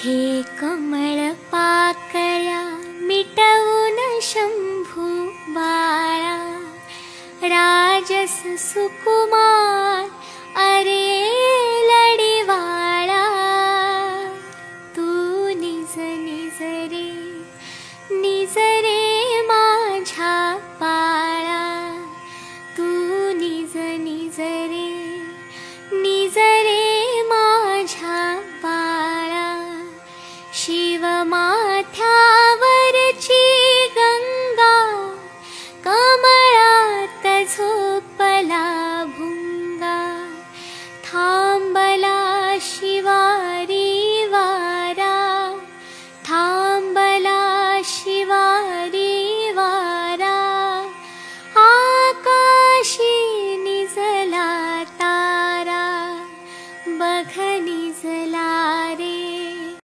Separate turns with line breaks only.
हे कमळ पाकळ्या मिटवून शंभू बाळा, राजस सुकुमार अरे लढीवाळा, तू निज निज रे निज रे माझ्या बाळा, तू निज निज रे निज रे माझ्या बाळा, शिव माथ्या